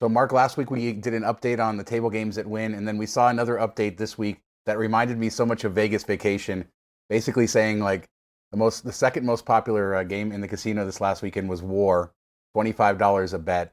So, Mark, last week we did an update on the table games that win, and then we saw another update this week that reminded me so much of Vegas Vacation, basically saying like the second most popular game in the casino this last weekend was War, $25 a bet.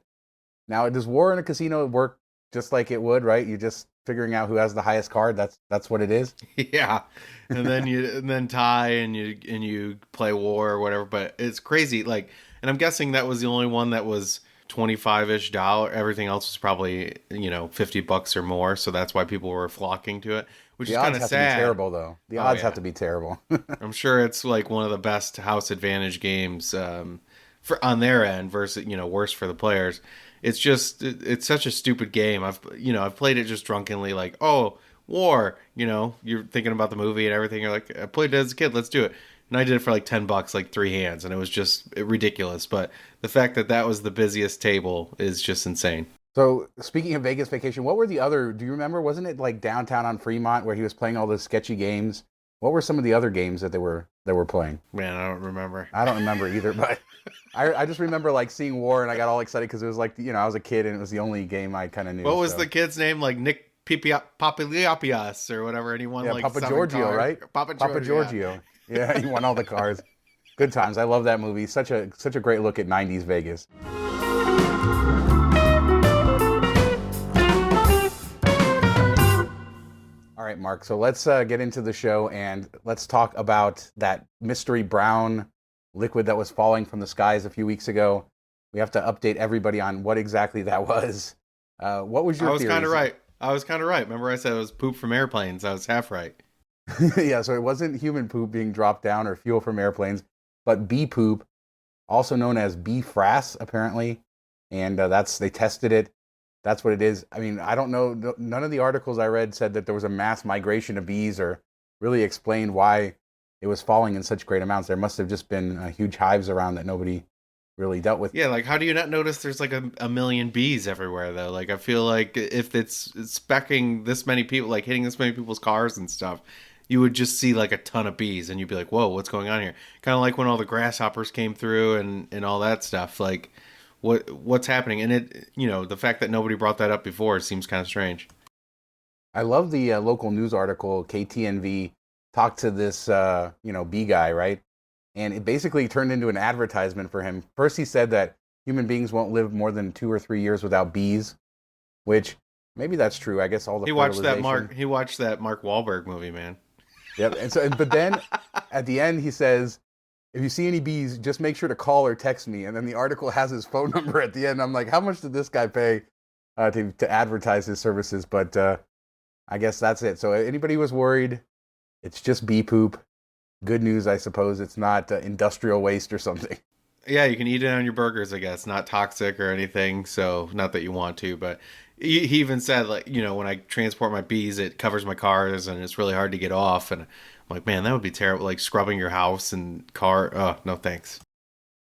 Now, does War in a casino work just like it would, right? You just figuring out who has the highest card. That's what it is. Yeah, and then tie and you play war or whatever. But it's crazy. Like, and I'm guessing that was the only one that was 25-ish dollar. Everything else was probably $50 or more. So that's why people were flocking to it, which The is kind odds of have to be sad. terrible, though. The Oh odds have yeah, to be terrible. I'm sure it's like one of the best house advantage games for on their end versus worse for the players. It's such a stupid game. I've played it just drunkenly, like, oh, war. You're thinking about the movie and everything. You're like, I played it as a kid. Let's do it. And I did it for like $10, like three hands, and it was just ridiculous. But the fact that that was the busiest table is just insane. So, speaking of Vegas Vacation, what were the other? Do you remember? Wasn't it like downtown on Fremont where he was playing all those sketchy games? What were some of the other games that they were playing? Man, I don't remember. I don't remember either, but I just remember like seeing War and I got all excited because it was like I was a kid and it was the only game I kind of knew. What was So the kid's name? Like Nick Papiliapias or whatever, and he won yeah, like Papa seven Giorgio, cars. right? Papa Papa Giorgio, yeah. Giorgio. Yeah, he won all the cars. Good times. I love that movie. Such a great look at '90s Vegas. All right, Mark. So let's get into the show and let's talk about that mystery brown liquid that was falling from the skies a few weeks ago. We have to update everybody on what exactly that was. What was I your was kind of theories? right. I was kind of right. Remember, I said it was poop from airplanes. I was half right. Yeah, so it wasn't human poop being dropped down or fuel from airplanes, but bee poop, also known as bee frass, apparently. And they tested it. That's what it is. I mean, I don't know. None of the articles I read said that there was a mass migration of bees or really explained why it was falling in such great amounts. There must have just been huge hives around that nobody really dealt with. Yeah, like how do you not notice there's like a million bees everywhere though? Like I feel like if it's specking this many people, like hitting this many people's cars and stuff, you would just see like a ton of bees, and you'd be like, "Whoa, what's going on here?" Kind of like when all the grasshoppers came through and all that stuff. Like, what's happening? And the fact that nobody brought that up before seems kind of strange. I love the local news article. KTNV talked to this, bee guy, right? And it basically turned into an advertisement for him. First, he said that human beings won't live more than 2 or 3 years without bees, which maybe that's true. I guess all the fertilization. He watched that Mark Wahlberg movie, man. Yep. But then at the end, he says, if you see any bees, just make sure to call or text me. And then the article has his phone number at the end. I'm like, how much did this guy pay to advertise his services? But I guess that's it. So anybody who was worried, it's just bee poop. Good news, I suppose. It's not industrial waste or something. Yeah, you can eat it on your burgers, I guess. Not toxic or anything. So, not that you want to, but he even said, like, when I transport my bees, it covers my cars and it's really hard to get off. And I'm like, man, that would be terrible. Like scrubbing your house and car. Oh, no, thanks.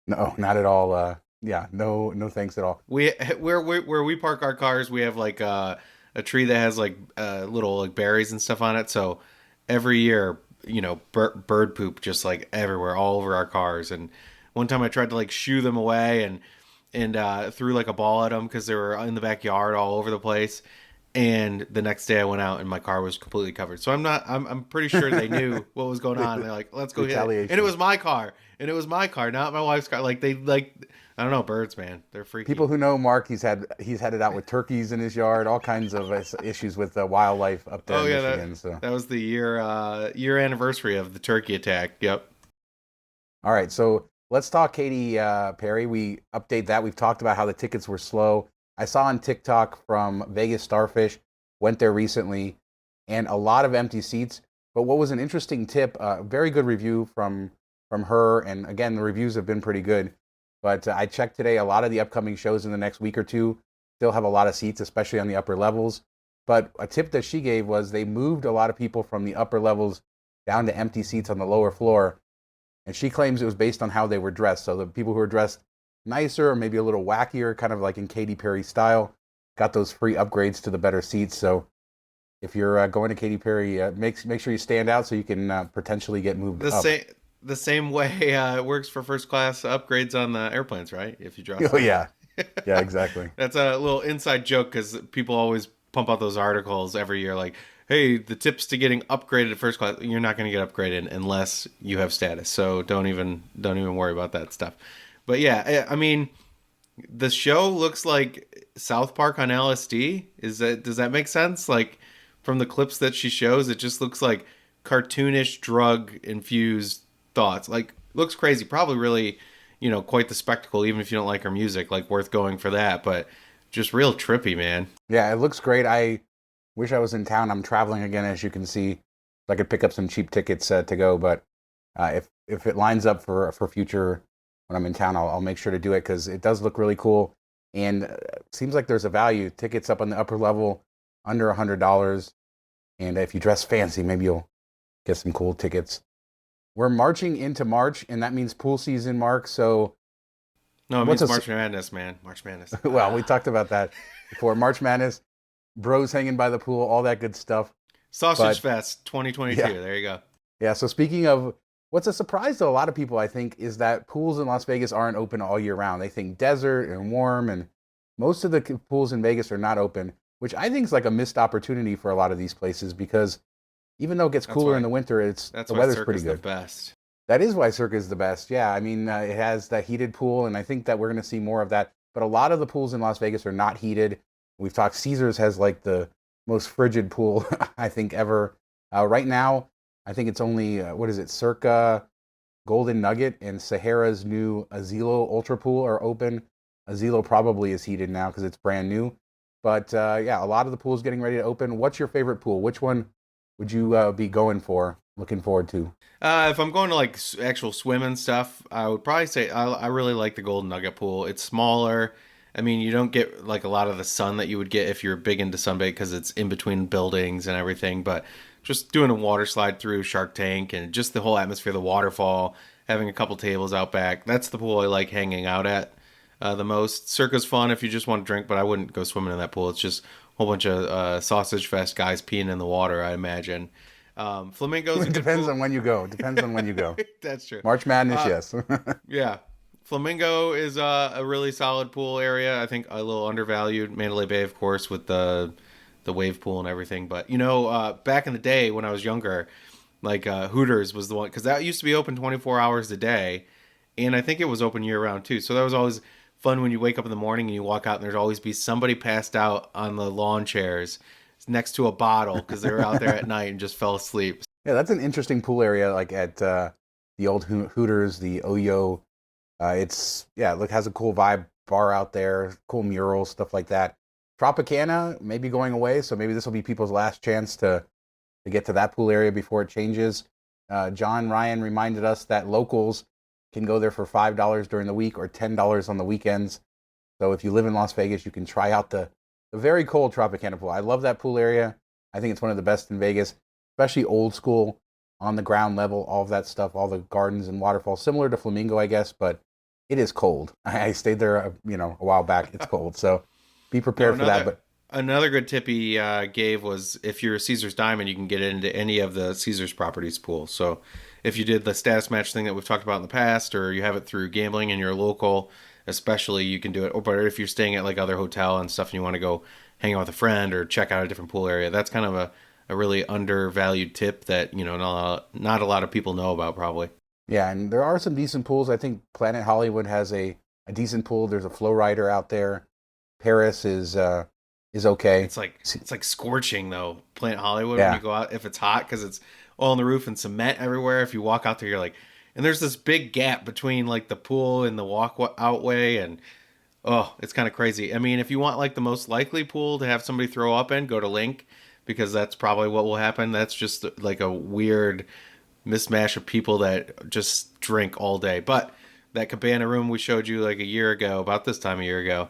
No, not at all. Yeah, no, no thanks at all. Where we park our cars, we have like a tree that has like little like berries and stuff on it. So every year, bird poop just like everywhere, all over our cars. And one time I tried to like shoo them away and threw like a ball at them because they were in the backyard all over the place. And the next day I went out and my car was completely covered. So I'm pretty sure they knew what was going on. They're like, let's go hit it. And it Retaliation. was my car. And it was my car, not my wife's car. Like I don't know, birds, man. They're freaky. People who know Mark, he's had it out with turkeys in his yard, all kinds of issues with wildlife up there Oh in yeah, Michigan. So, that was the year anniversary of the turkey attack. Yep. all right, so let's talk Katy Perry. We update that. We've talked about how the tickets were slow. I saw on TikTok from Vegas Starfish, went there recently, and a lot of empty seats. But what was an interesting tip, very good review from her, and again, the reviews have been pretty good. But I checked today, a lot of the upcoming shows in the next week or two still have a lot of seats, especially on the upper levels. But a tip that she gave was they moved a lot of people from the upper levels down to empty seats on the lower floor. And she claims it was based on how they were dressed. So the people who were dressed nicer or maybe a little wackier, kind of like in Katy Perry style, got those free upgrades to the better seats. So if you're going to Katy Perry, make sure you stand out so you can potentially get moved The up. same the same way it works for first class upgrades on the airplanes, right? If you dress Oh up. yeah, Yeah, exactly. That's a little inside joke because people always pump out those articles every year, like, "Hey, the tips to getting upgraded to first class." You're not going to get upgraded unless you have status, so don't even worry about that stuff. But yeah, I mean, the show looks like South Park on LSD. Does that make sense? Like from the clips that she shows, it just looks like cartoonish drug infused thoughts. Like looks crazy. Probably really, quite the spectacle. Even if you don't like her music, like worth going for that. But just real trippy, man. Yeah, it looks great. I wish I was in town. I'm traveling again, as you can see. So I could pick up some cheap tickets to go. But if it lines up for future when I'm in town, I'll make sure to do it because it does look really cool. And seems like there's a value. Tickets up on the upper level, under $100. And if you dress fancy, maybe you'll get some cool tickets. We're marching into March, and that means pool season, Mark. So No, it what's means a March Madness, man. March Madness. well, we talked about that before. March Madness, bros hanging by the pool, all that good stuff. Sausage But Fest 2022. yeah, There you go. yeah. So speaking of what's a surprise to a lot of people, I think, is that pools in Las Vegas aren't open all year round. They think desert and warm, and most of the pools in Vegas are not open, which I think is like a missed opportunity for a lot of these places because even though it gets That's cooler in why. the winter, That's the why weather's pretty Circa's the good. best. That is why Circa is the best. Yeah, I mean, it has that heated pool, and I think that we're going to see more of that. But a lot of the pools in Las Vegas are not heated. We've talked Caesars has like the most frigid pool I think ever. Right now, I think it's only what is it? Circa, Golden Nugget, and Sahara's new Azilo Ultra Pool are open. Azilo probably is heated now because it's brand new. But yeah, a lot of the pools getting ready to open. What's your favorite pool? Which one would you be going for? Looking forward to? If I'm going to like actual swim and stuff, I would probably say I really like the Golden Nugget pool. It's smaller. I mean, you don't get like a lot of the sun that you would get if you're big into sunbait because it's in between buildings and everything. But just doing a water slide through Shark Tank and just the whole atmosphere, the waterfall, having a couple tables out back. That's the pool I like hanging out at the most. Circa's fun if you just want to drink, but I wouldn't go swimming in that pool. It's just a whole bunch of sausage fest guys peeing in the water, I imagine. Flamingo's a It good depends pool. on when you go. It depends on when you go. That's true. March Madness, Uh, yes. yeah. Flamingo is a really solid pool area. I think a little undervalued. Mandalay Bay, of course, with the wave pool and everything. But back in the day when I was younger, like Hooters was the one because that used to be open 24 hours a day, and I think it was open year round too. So that was always fun when you wake up in the morning and you walk out and there'd always be somebody passed out on the lawn chairs next to a bottle because they were out there at night and just fell asleep. Yeah, that's an interesting pool area, like at the old Hooters, the Oyo. It's yeah, look has a cool vibe, bar out there, cool murals, stuff like that. Tropicana maybe going away, so maybe this will be people's last chance to get to that pool area before it changes. John Ryan reminded us that locals can go there for $5 during the week or $10 on the weekends. So if you live in Las Vegas, you can try out the very cold Tropicana pool. I love that pool area. I think it's one of the best in Vegas, especially old school, on the ground level, all of that stuff, all the gardens and waterfalls, similar to Flamingo, I guess, but it is cold. I stayed there, a while back. It's cold, so be No, prepared for that. another But another good tip he gave was if you're a Caesar's Diamond, you can get into any of the Caesar's properties pool. So if you did the status match thing that we've talked about in the past, or you have it through gambling and you're local, especially, you can do it. Or but if you're staying at like other hotel and stuff, and you want to go hang out with a friend or check out a different pool area, that's kind of a really undervalued tip that not a lot of people know about probably. yeah, and there are some decent pools. I think Planet Hollywood has a decent pool. There's a flow rider out there. Paris is okay. It's like scorching though. Planet Hollywood when you Yeah, go out if it's hot because it's all on the roof and cement everywhere. If you walk out there, you're like, and there's this big gap between like the pool and the walk out way, and oh, it's kind of crazy. I mean, if you want like the most likely pool to have somebody throw up in, go to Link because that's probably what will happen. That's just like a weird mismatch of people that just drink all day. But that cabana room we showed you like a year ago, about this time a year ago,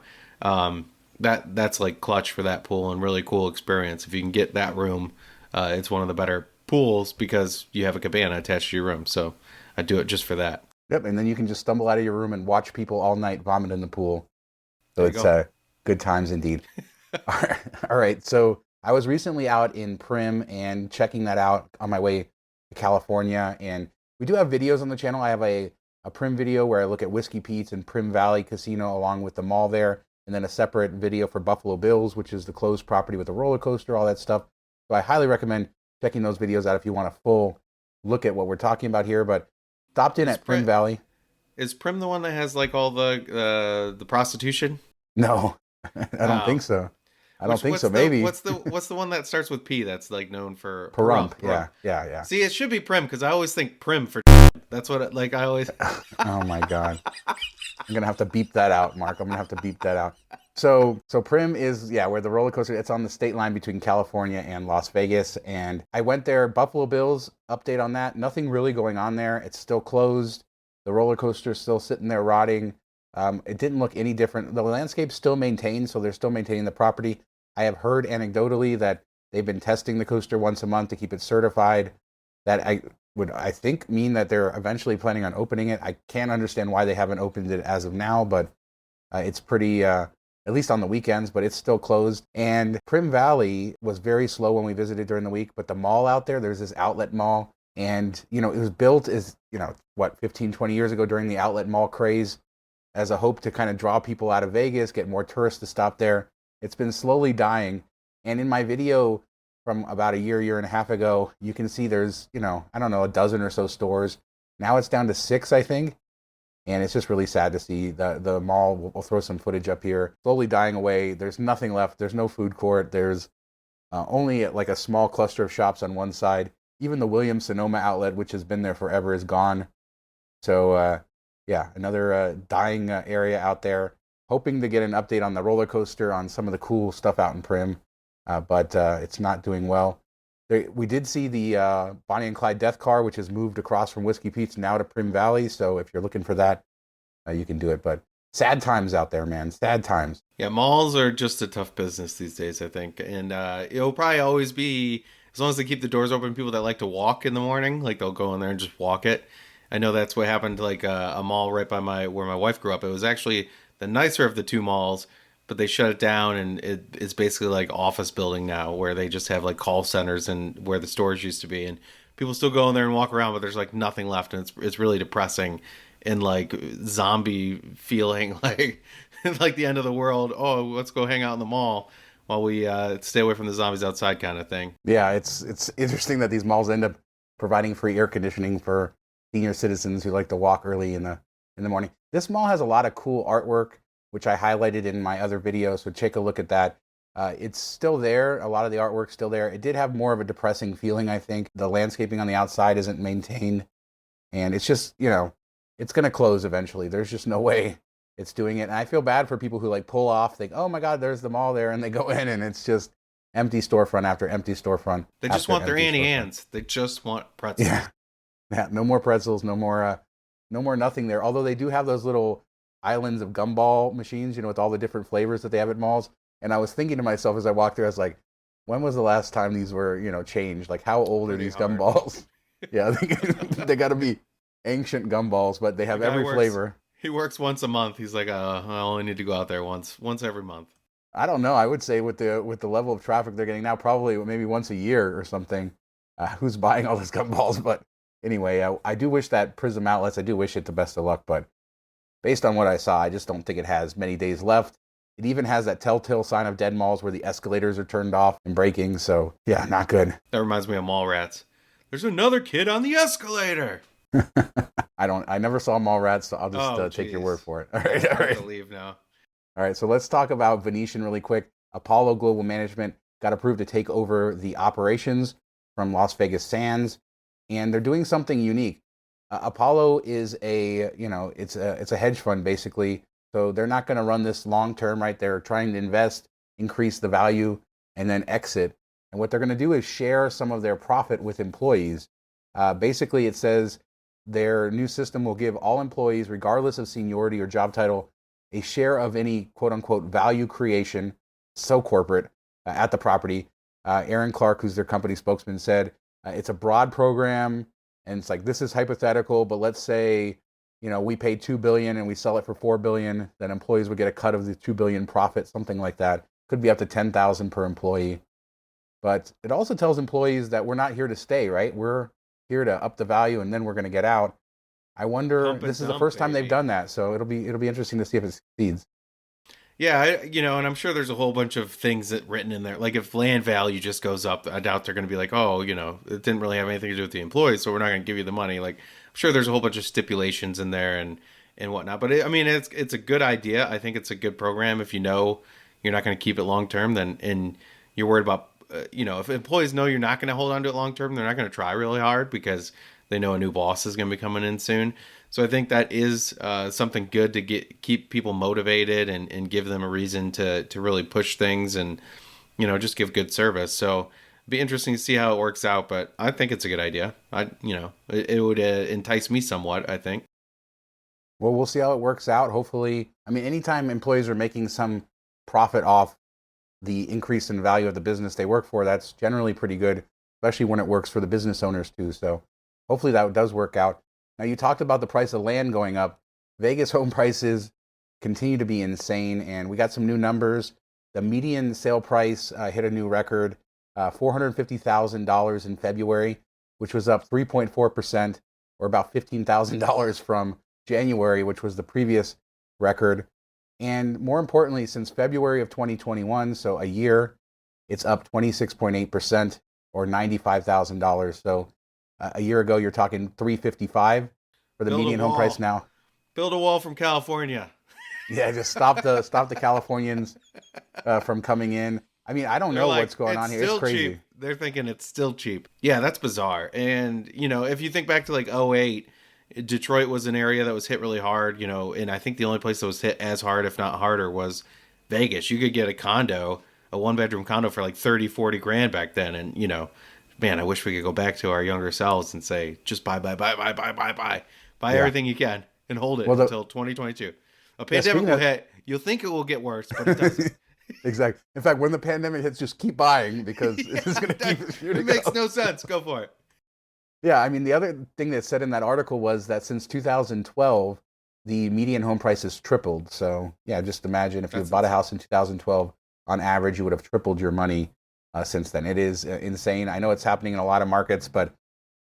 that's like clutch for that pool and really cool experience. If you can get that room, it's one of the better pools because you have a cabana attached to your room. So I do it just for that. yep. And then you can just stumble out of your room and watch people all night vomit in the pool. So There you it's go. good times indeed. All right. All right. So I was recently out in Primm and checking that out on my way to California, and we do have videos on the channel. I have a a Primm video where I look at Whiskey Pete's and Primm Valley Casino along with the mall there, and then a separate video for Buffalo Bills, which is the closed property with the roller coaster, all that stuff. So I highly recommend checking those videos out if you want a full look at what we're talking about here. But stopped in Is at Primm Primm Valley. is Primm the one that has like all the prostitution? No, I don't Oh, think so. I don't which think so. Maybe what's the one that starts with P that's like known for Pahrump. Pahrump. Yeah. See, it should be Primm because I always think Primm for that's what like I always. Oh my God. I'm gonna have to beep that out, Mark. I'm gonna have to beep that out. So Primm is, yeah, where the roller coaster. It's on the state line between California and Las Vegas, and I went there. Buffalo Bills update on that. Nothing really going on there. It's still closed. The roller coaster is still sitting there rotting. It didn't look any different. The landscape's still maintained, so they're still maintaining the property. I have heard anecdotally that they've been testing the coaster once a month to keep it certified. That I think mean that they're eventually planning on opening it. I can't understand why they haven't opened it as of now, but it's pretty, at least on the weekends, but it's still closed. And Primm Valley was very slow when we visited during the week, but the mall out there, there's this outlet mall, and, it was built as, 15, 20 years ago during the outlet mall craze as a hope to kind of draw people out of Vegas, get more tourists to stop there. It's been slowly dying. And in my video from about a year and a half ago, you can see there's, I don't know, a dozen or so stores. Now it's down to 6, I think. And it's just really sad to see the mall. We'll throw some footage up here, slowly dying away. There's nothing left. There's no food court. There's only like a small cluster of shops on one side. Even the Williams Sonoma outlet, which has been there forever, is gone. So, yeah, another dying area out there. Hoping to get an update on the roller coaster, on some of the cool stuff out in Primm, but it's not doing well. We did see the Bonnie and Clyde death car, which has moved across from Whiskey Pete's now to Primm Valley. So if you're looking for that, you can do it. But sad times out there, man. Sad times. Yeah, malls are just a tough business these days, I think, and it'll probably always be as long as they keep the doors open. People that like to walk in the morning, like they'll go in there and just walk it. I know that's what happened to like a mall right by where my wife grew up. It was actually the nicer of the two malls, but they shut it down, and it's basically like office building now, where they just have like call centers and where the stores used to be, and people still go in there and walk around, but there's like nothing left, and it's really depressing and like zombie feeling, like the end of the world. Oh, let's go hang out in the mall while we stay away from the zombies outside, kind of thing. Yeah, it's interesting that these malls end up providing free air conditioning for senior citizens who like to walk early in the morning. This mall has a lot of cool artwork, which I highlighted in my other video, so take a look at that. It's still there. A lot of the artwork's still there. It did have more of a depressing feeling, I think. The landscaping on the outside isn't maintained, and it's just, it's going to close eventually. There's just no way it's doing it. And I feel bad for people who like pull off, think, oh my God, there's the mall there, and they go in and it's just empty storefront after empty storefront. They just want their Annie Ann's. They just want pretzels. Yeah, no more pretzels, no more nothing there. Although they do have those little islands of gumball machines, with all the different flavors that they have at malls. And I was thinking to myself as I walked there, I was like, when was the last time these were, changed? Like, how old are these gumballs? Yeah, they got to be ancient gumballs, but they have every flavor. He works once a month. He's like, I only need to go out there once every month. I don't know. I would say with the level of traffic they're getting now, probably maybe once a year or something. Who's buying all these gumballs? But anyway, I do wish that Prism Outlets, I do wish it the best of luck, but based on what I saw, I just don't think it has many days left. It even has that telltale sign of dead malls where the escalators are turned off and breaking. So yeah, not good. That reminds me of Mallrats. There's another kid on the escalator. I never saw Mallrats, so I'll just take your word for it. All right. I have to leave now. All right, so let's talk about Venetian really quick. Apollo Global Management got approved to take over the operations from Las Vegas Sands, and they're doing something unique. Apollo is it's a hedge fund basically. So they're not going to run this long term, right? They're trying to invest, increase the value, and then exit. And what they're going to do is share some of their profit with employees. Basically, it says their new system will give all employees, regardless of seniority or job title, a share of any quote unquote value creation, so corporate, at the property. Aaron Clark, who's their company spokesman, said it's a broad program. And it's like, this is hypothetical, but let's say, we pay $2 billion and we sell it for $4 billion, then employees would get a cut of the $2 billion profit, something like that. Could be up to $10,000 per employee. But it also tells employees that we're not here to stay, right? We're here to up the value and then we're going to get out. I wonder. Pump and This is the dump, first time they've baby. done that, so it'll be interesting to see if it succeeds. Yeah, and I'm sure there's a whole bunch of things that written in there. Like if land value just goes up, I doubt they're going to be like, oh, it didn't really have anything to do with the employees, so we're not going to give you the money. Like, I'm sure there's a whole bunch of stipulations in there and whatnot. But I mean, it's a good idea. I think it's a good program. If you know you're not going to keep it long term, then and you're worried about, if employees know you're not going to hold on to it long term, they're not going to try really hard because they know a new boss is going to be coming in soon. So I think that is something good to keep people motivated and give them a reason to really push things and just give good service. So it'd be interesting to see how it works out, but I think it's a good idea. It would entice me somewhat, I think. Well, we'll see how it works out. Hopefully, I mean, anytime employees are making some profit off the increase in value of the business they work for, that's generally pretty good, especially when it works for the business owners too. So hopefully that does work out. Now, you talked about the price of land going up. Vegas home prices continue to be insane, and we got some new numbers. The median sale price hit a new record, $450,000 in February, which was up 3.4%, or about $15,000 from January, which was the previous record. And more importantly, since February of 2021, so a year, it's up 26.8%, or $95,000. So a year ago, you're talking 355 for the Build a median home price wall. now. Build a wall from California. Yeah, just stop the Californians from coming in. I mean, I don't They're know like, what's going it's on here. It's still crazy. cheap. They're thinking it's still cheap. Yeah, that's bizarre. And, if you think back to like '08, Detroit was an area that was hit really hard, and I think the only place that was hit as hard, if not harder, was Vegas. You could get a one bedroom condo for like 30, 40 grand back then. And, man, I wish we could go back to our younger selves and say, just buy, buy, buy, buy, buy, buy, buy. Buy Yeah. everything you can and hold it Well, until 2022. A yeah. pandemic Speaking will of hit. You'll think it will get worse, but it doesn't. exactly. In fact, when the pandemic hits, just keep buying because it's going to keep It shooting makes up. no sense. Go for it. Yeah, I mean, the other thing that said in that article was that since 2012, the median home price has tripled. So, yeah, just imagine if you That's bought a insane. house in 2012, on average, you would have tripled your money since then. It is insane. I know it's happening in a lot of markets, but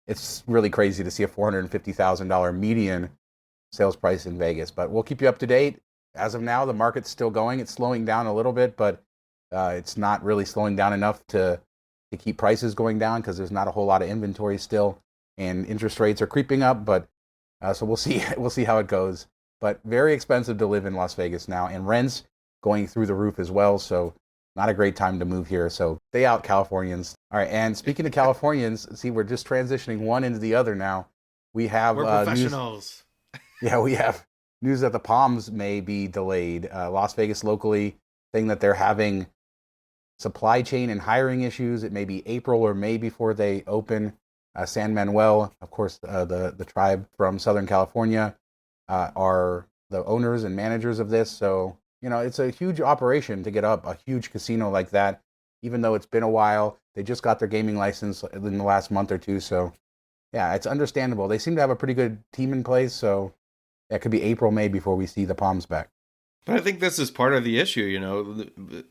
it's really crazy to see a $450,000 median sales price in Vegas. But we'll keep you up to date. As of now, the market's still going. It's slowing down a little bit, but it's not really slowing down enough to keep prices going down because there's not a whole lot of inventory still, and interest rates are creeping up. But so we'll see we'll see how it goes. But very expensive to live in Las Vegas now, and rents going through the roof as well. So not a great time to move here. So stay out, Californians. All right. And speaking of Californians, see, we're just transitioning one into the other now. We have We're news. professionals. Yeah, we have news that the Palms may be delayed. Las Vegas locally saying that they're having supply chain and hiring issues. It may be April or May before they open. San Manuel, of course, the tribe from Southern California, are the owners and managers of this. So it's a huge operation to get up a huge casino like that. Even though it's been a while, they just got their gaming license in the last month or two. So yeah, it's understandable. They seem to have a pretty good team in place. So that could be April, May before we see the Palms back. But I think this is part of the issue,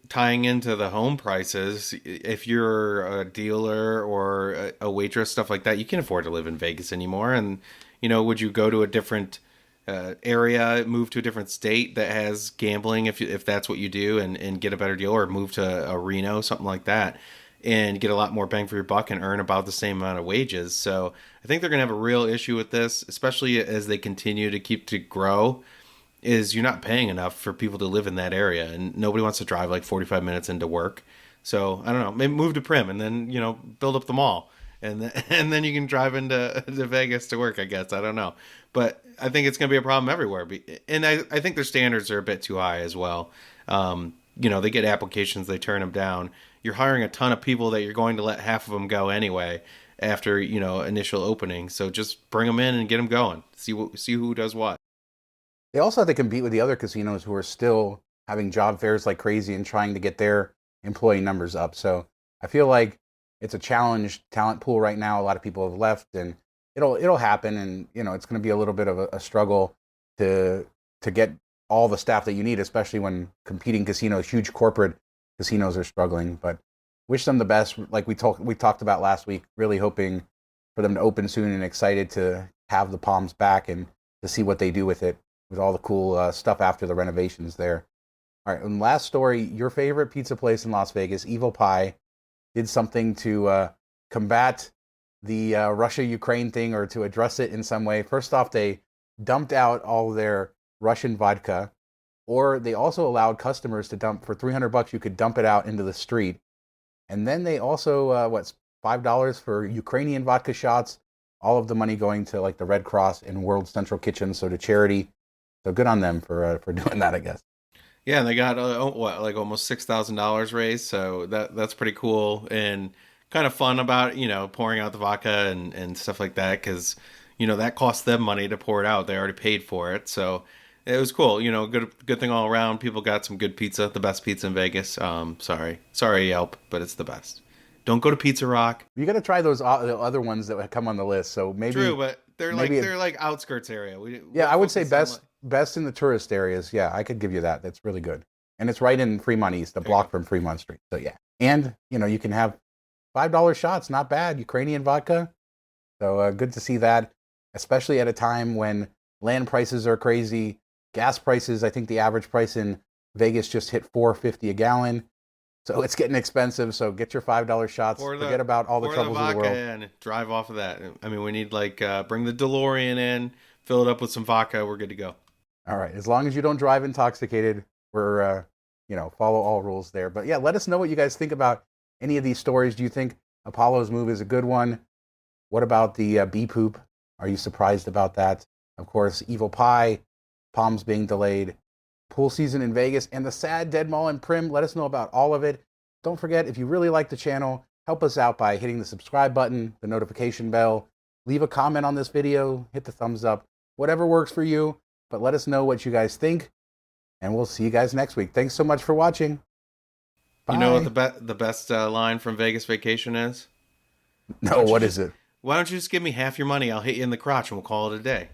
tying into the home prices. If you're a dealer or a waitress, stuff like that, you can't afford to live in Vegas anymore. And, would you go to a different area, move to a different state that has gambling if that's what you do and get a better deal, or move to a Reno, something like that, and get a lot more bang for your buck and earn about the same amount of wages. So I think they're going to have a real issue with this, especially as they continue to grow, is you're not paying enough for people to live in that area, and nobody wants to drive like 45 minutes into work. So I don't know, maybe move to Primm and then build up the mall, and then, and then you can drive into to Vegas to work. I guess I don't know, but I think it's going to be a problem everywhere. And I think their standards are a bit too high as well. They get applications, they turn them down. You're hiring a ton of people that you're going to let half of them go anyway after initial opening. So just bring them in and get them going. See who does what. They also have to compete with the other casinos who are still having job fairs like crazy and trying to get their employee numbers up. So I feel like it's a challenged talent pool right now. A lot of people have left, and it'll happen, and it's going to be a little bit of a struggle to get all the staff that you need, especially when competing casinos, huge corporate casinos, are struggling. But wish them the best. Like we talked about last week, really hoping for them to open soon and excited to have the Palms back and to see what they do with it, with all the cool stuff after the renovations there. All right, and last story, your favorite pizza place in Las Vegas, Evil Pie, did something to combat the Russia-Ukraine thing, or to address it in some way. First off, they dumped out all their Russian vodka, or they also allowed customers to dump for $300. You could dump it out into the street, and then they also what's $5 for Ukrainian vodka shots. All of the money going to like the Red Cross and World Central Kitchen, so to charity. So good on them for doing that, I guess. Yeah, and they got what, like almost $6,000 raised, so that's pretty cool and kind of fun about, pouring out the vodka and stuff like that, because that cost them money to pour it out. They already paid for it, so it was cool. Good thing all around. People got some good pizza, the best pizza in Vegas. Sorry Yelp, but it's the best. Don't go to Pizza Rock. You got to try those the other ones that come on the list. So maybe True, but they're maybe they're like outskirts area. Yeah, I would say best in the tourist areas. Yeah, I could give you that. That's really good, and it's right in Fremont East, a block from Fremont Street. So yeah, and you can have $5 shots. Not bad, Ukrainian vodka. So good to see that, especially at a time when land prices are crazy, gas prices. I think the average price in Vegas just hit $4.50 a gallon. So it's getting expensive. So get your $5 shots. Forget about all the troubles of the world. And drive off of that. I mean, we need bring the DeLorean in, fill it up with some vodka. We're good to go. All right. As long as you don't drive intoxicated, we're follow all rules there. But yeah, let us know what you guys think about any of these stories. Do you think Apollo's move is a good one? What about the bee poop? Are you surprised about that? Of course, Evil Pie, Palms being delayed, pool season in Vegas, and the sad dead mall in Primm. Let us know about all of it. Don't forget, if you really like the channel, help us out by hitting the subscribe button, the notification bell, leave a comment on this video, hit the thumbs up, whatever works for you. But let us know what you guys think, and we'll see you guys next week. Thanks so much for watching. Bye. You know what the best line from Vegas Vacation is? No, what is it? Why don't you just give me half your money? I'll hit you in the crotch and we'll call it a day.